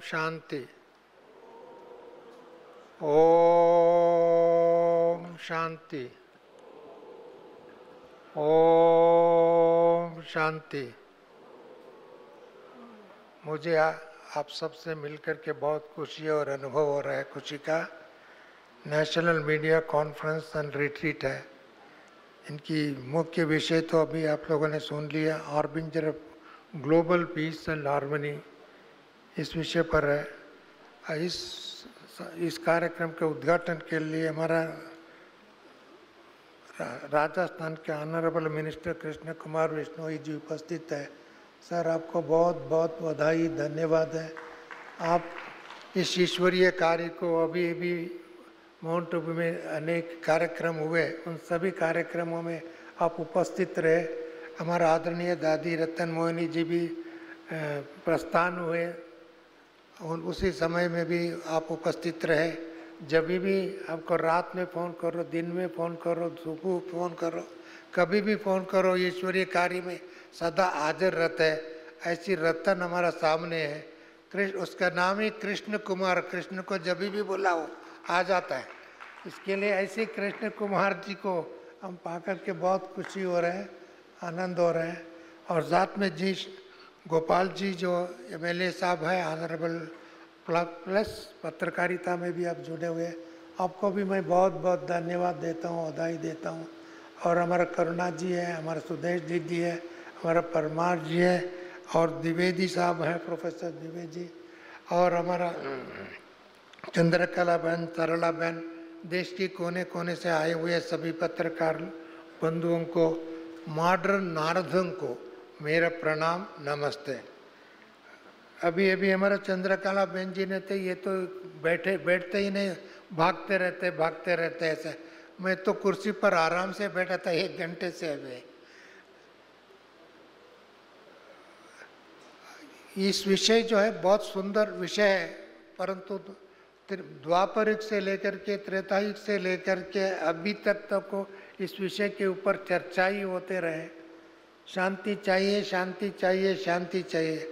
शांति। ओम शांति। ओम शांति। मुझे आप सबसे मिलकर के बहुत खुशी और अनुभव हो रहा है। खुशी का national media conference and retreat है। इनकी मुख्य विषय तो अभी आप लोगों ने सुन लिया, harbinger of global piece and harmony, इस विषय पर है। इस कार्यक्रम के उद्घाटन के लिए हमारा राजस्थान के ऑनरेबल मिनिस्टर कृष्ण कुमार बिश्नोई जी उपस्थित है। सर, आपको बहुत बहुत बधाई, धन्यवाद है। आप इस ईश्वरीय कार्य को अभी माउंट आबू में अनेक कार्यक्रम हुए, उन सभी कार्यक्रमों में आप उपस्थित रहे। हमारा आदरणीय दादी रतन मोहिनी जी भी प्रस्थान हुए, और उसी समय में भी आप उपस्थित रहे। जब भी आपको रात में फ़ोन करो, दिन में फ़ोन करो, सुबह फ़ोन करो, कभी भी फ़ोन करो, ईश्वरीय कार्य में सदा हाजिर रहता है। ऐसी रतन हमारा सामने है। कृष्ण, उसका नाम ही कृष्ण कुमार। कृष्ण को जब भी बुलाओ आ जाता है। इसके लिए ऐसे कृष्ण कुमार जी को हम पाकर के बहुत खुशी हो रहे हैं, आनंद हो रहे हैं। और साथ में जी गोपाल जी जो MLA साहब है, ऑनरेबल प्लस पत्रकारिता में भी आप जुड़े हुए हैं, आपको भी मैं बहुत बहुत धन्यवाद देता हूँ, बधाई देता हूँ। और हमारा करुणा जी है, हमारा सुदेश जी है, हमारा परमार जी है, और द्विवेदी साहब हैं, प्रोफेसर द्विवेदी, और हमारा चंद्रकला बहन, सरला बहन, देश के कोने कोने से आए हुए सभी पत्रकार बंधुओं को, मॉडर्न नारदों को मेरा प्रणाम, नमस्ते। अभी हमारा चंद्रकला बहन जी ने तो ये तो बैठते ही नहीं, भागते रहते ऐसे। मैं तो कुर्सी पर आराम से बैठा था 1 घंटे से। अभी इस विषय जो है बहुत सुंदर विषय है, परंतु द्वापर युग से लेकर के त्रेता युग से लेकर के अभी तक को इस विषय के ऊपर चर्चा ही होते रहे। शांति चाहिए, शांति चाहिए, शांति चाहिए,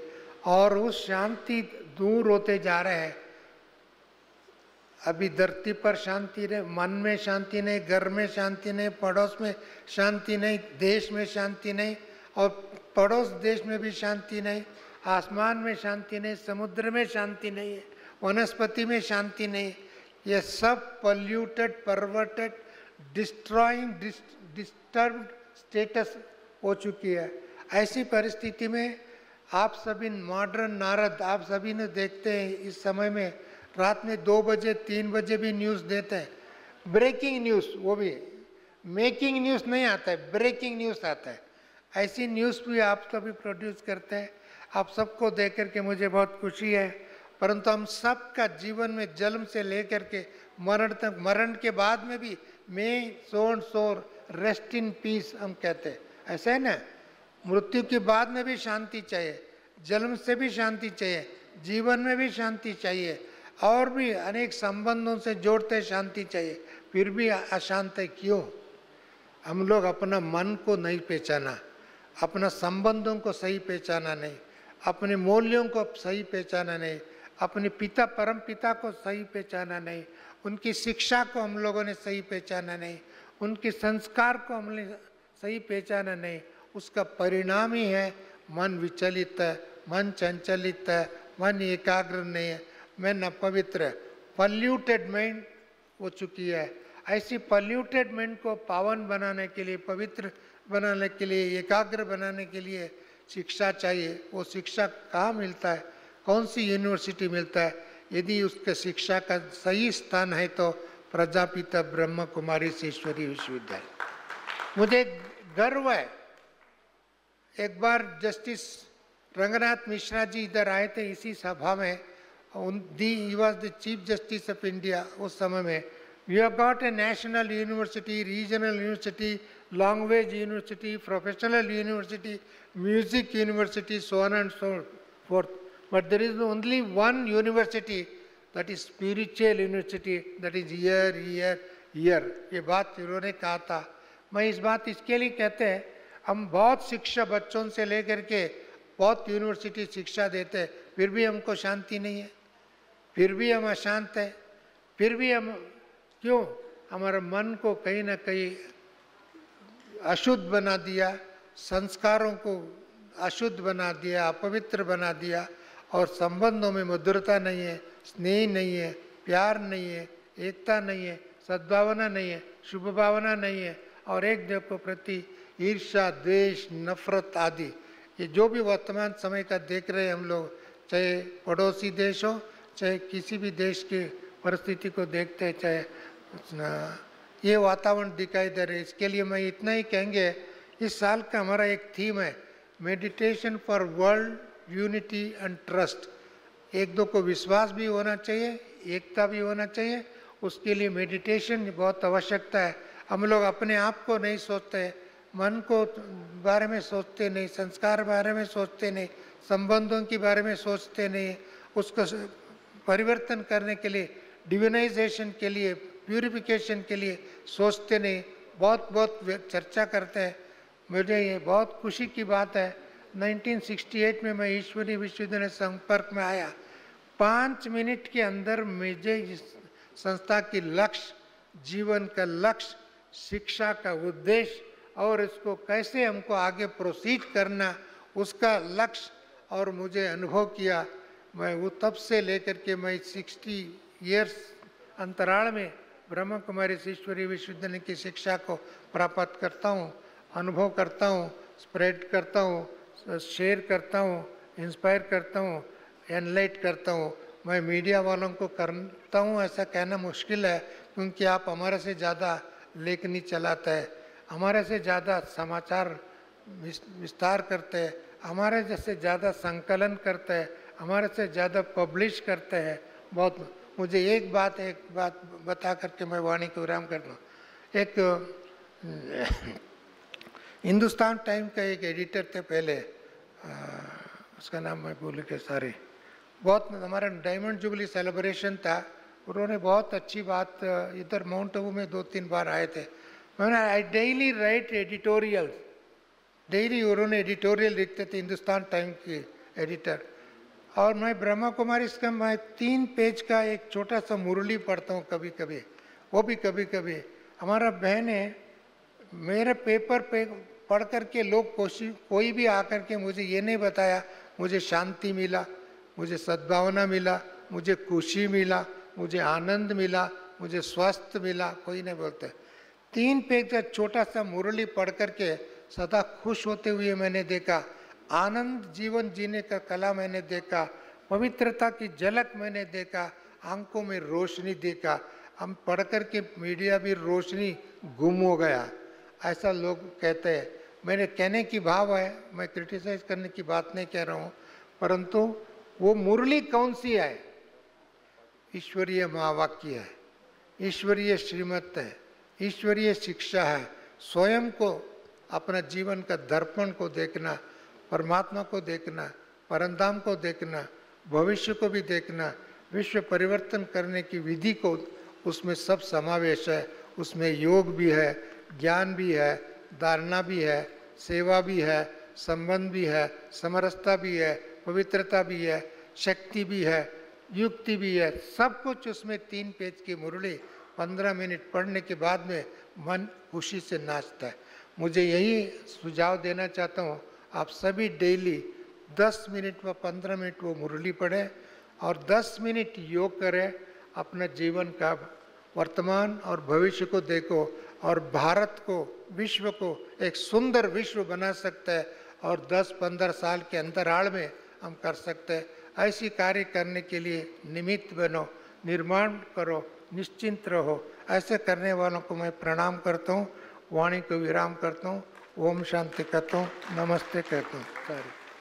और उस शांति दूर होते जा रहे हैं। अभी धरती पर शांति नहीं, मन में शांति नहीं, घर में शांति नहीं, पड़ोस में शांति नहीं, देश में शांति नहीं, और पड़ोस देश में भी शांति नहीं, आसमान में शांति नहीं, समुद्र में शांति नहीं है, वनस्पति में शांति नहीं। ये सब polluted, perverted, destroying, disturbed status हो चुकी है। ऐसी परिस्थिति में आप सभी मॉडर्न नारद, आप सभी ने देखते हैं इस समय में रात में 2 बजे 3 बजे भी न्यूज़ देते हैं, ब्रेकिंग न्यूज़, वो भी मेकिंग न्यूज़ नहीं आता है, ब्रेकिंग न्यूज़ आता है। ऐसी न्यूज़ भी आप सभी प्रोड्यूस करते हैं। आप सबको देख कर के मुझे बहुत खुशी है। परंतु हम सबका जीवन में जन्म से लेकर के मरण तक, मरण के बाद में भी मे सोर रेस्ट इन पीस हम कहते हैं, ऐसा है ना। मृत्यु के बाद में भी शांति चाहिए, जन्म से भी शांति चाहिए, जीवन में भी शांति चाहिए, और भी अनेक संबंधों से जोड़ते शांति चाहिए। फिर भी अशांत है क्यों? हम लोग अपना मन को नहीं पहचाना, अपना संबंधों को सही पहचाना नहीं, अपने मूल्यों को सही पहचाना नहीं, अपने पिता परम पिता को सही पहचाना नहीं, उनकी शिक्षा को हम लोगों ने सही पहचाना नहीं, उनके संस्कार को हमने सही पहचाना नहीं। उसका परिणाम ही है मन विचलित है, मन चंचलित है, मन एकाग्र नहीं है, मन अपवित्र है, पॉल्यूटेड माइंड हो चुकी है। ऐसी पॉल्यूटेड माइंड को पावन बनाने के लिए, पवित्र बनाने के लिए, एकाग्र बनाने के लिए शिक्षा चाहिए। वो शिक्षा कहाँ मिलता है? कौन सी यूनिवर्सिटी मिलता है? यदि उसके शिक्षा का सही स्थान है तो प्रजापिता ब्रह्म कुमारी ईश्वरी विश्वविद्यालय। मुझे गर्व है, एक बार जस्टिस रंगनाथ मिश्रा जी इधर आए थे इसी सभा में, he was the chief justice of India उस समय में। We have got a national university, regional university, language university, professional university, music university, so on and so forth. But there is only one university, that is spiritual university, that is here. ये बात इन्होंने कहा था। मैं इस बात इसके लिए कहते हैं, हम बहुत शिक्षा बच्चों से लेकर के बहुत यूनिवर्सिटी शिक्षा देते हैं, फिर भी हमको शांति नहीं है। फिर भी हम अशांत हैं, फिर भी हम क्यों? हमारे मन को कहीं ना कहीं अशुद्ध बना दिया, संस्कारों को अशुद्ध बना दिया, अपवित्र बना दिया, और संबंधों में मधुरता नहीं है, स्नेह नहीं है, प्यार नहीं है, एकता नहीं है, सद्भावना नहीं है, शुभ भावना नहीं है, और एक दूसरे के प्रति ईर्ष्या, द्वेष, नफरत आदि, ये जो भी वर्तमान समय का देख रहे हैं हम लोग, चाहे पड़ोसी देश हो, चाहे किसी भी देश की परिस्थिति को देखते हैं, चाहे ये वातावरण दिखाई दे रहे। इसके लिए मैं इतना ही कहेंगे, इस साल का हमारा एक थीम है meditation for world unity and trust. एक दो को विश्वास भी होना चाहिए, एकता भी होना चाहिए, उसके लिए मेडिटेशन बहुत आवश्यकता है। हम लोग अपने आप को नहीं सोचते, मन को बारे में सोचते नहीं, संस्कार बारे में सोचते नहीं, संबंधों के बारे में सोचते नहीं, उसको परिवर्तन करने के लिए, डिविनाइजेशन के लिए, प्यूरिफिकेशन के लिए सोचते नहीं, बहुत चर्चा करते हैं। मुझे ये बहुत खुशी की बात है, 1968 में मैं ईश्वरीय विश्वविद्यालय संपर्क में आया, 5 मिनट के अंदर मुझे इस संस्था की लक्ष्य, जीवन का लक्ष्य, शिक्षा का उद्देश्य और इसको कैसे हमको आगे प्रोसीड करना, उसका लक्ष्य और मुझे अनुभव किया। मैं वो तब से लेकर के मैं 60 इयर्स अंतराल में ब्रह्म कुमारी ईश्वरीय विश्वविद्यालय की शिक्षा को प्राप्त करता हूँ, अनुभव करता हूँ, स्प्रेड करता हूँ, शेयर करता हूँ, इंस्पायर करता हूँ, एनलाइट करता हूँ। मैं मीडिया वालों को करता हूँ ऐसा कहना मुश्किल है, क्योंकि आप हमारे से ज़्यादा लेखनी चलाते हैं, हमारे से ज़्यादा समाचार विस्तार करते हैं, हमारे जैसे ज़्यादा संकलन करते हैं, हमारे से ज़्यादा पब्लिश करते हैं। बहुत मुझे एक बात बता करके मैं वाणी को विराम कर दूँ। एक हिंदुस्तान टाइम का एक एडिटर थे पहले, उसका नाम मैं भूल के सारे, बहुत हमारा डायमंड जुबली सेलिब्रेशन था, उन्होंने बहुत अच्छी बात, इधर माउंट आबू में 2-3 बार आए थे। मैंने आई डेली राइट एडिटोरियल, डेली उन्होंने एडिटोरियल लिखते थे, हिंदुस्तान टाइम के एडिटर, और मैं ब्रह्मा कुमारी इसका मैं 3 पेज का एक छोटा सा मुरली पढ़ता हूँ कभी कभी, वो भी कभी कभी। हमारा बहन है, मेरे पेपर पे पढ़ करके लोग कोई भी आकर के मुझे ये नहीं बताया मुझे शांति मिला, मुझे सद्भावना मिला, मुझे खुशी मिला, मुझे आनंद मिला, मुझे स्वास्थ्य मिला, कोई नहीं बोलते। 3 पेज का छोटा सा मुरली पढ़ करके सदा खुश होते हुए मैंने देखा, आनंद जीवन जीने का कला मैंने देखा, पवित्रता की झलक मैंने देखा, आंखों में रोशनी देखा। हम पढ़ करके मीडिया भी रोशनी गुम हो गया, ऐसा लोग कहते हैं। मेरे कहने की भाव है, मैं क्रिटिसाइज करने की बात नहीं कह रहा हूँ, परंतु वो मुरली कौन सी है? ईश्वरीय महावाक्य है, ईश्वरीय श्रीमत है, ईश्वरीय शिक्षा है। स्वयं को, अपना जीवन का दर्पण को देखना, परमात्मा को देखना, परमधाम को देखना, भविष्य को भी देखना, विश्व परिवर्तन करने की विधि को, उसमें सब समावेश है। उसमें योग भी है, ज्ञान भी है, धारणा भी है, सेवा भी है, संबंध भी है, समरसता भी है, पवित्रता भी है, शक्ति भी है, युक्ति भी है, सब कुछ उसमें 3 पेज की मुरली 15 मिनट पढ़ने के बाद में मन खुशी से नाचता है। मुझे यही सुझाव देना चाहता हूँ, आप सभी डेली 10 मिनट व 15 मिनट वो मुरली पढ़ें और 10 मिनट योग करें। अपना जीवन का वर्तमान और भविष्य को देखो, और भारत को, विश्व को एक सुंदर विश्व बना सकता है, और 10-15 साल के अंतराल में हम कर सकते हैं। ऐसी कार्य करने के लिए निमित्त बनो, निर्माण करो, निश्चिंत रहो। ऐसे करने वालों को मैं प्रणाम करता हूँ, वाणी को विराम करता हूँ, ओम शांति कहता हूँ, नमस्ते कहता हूँ। सारी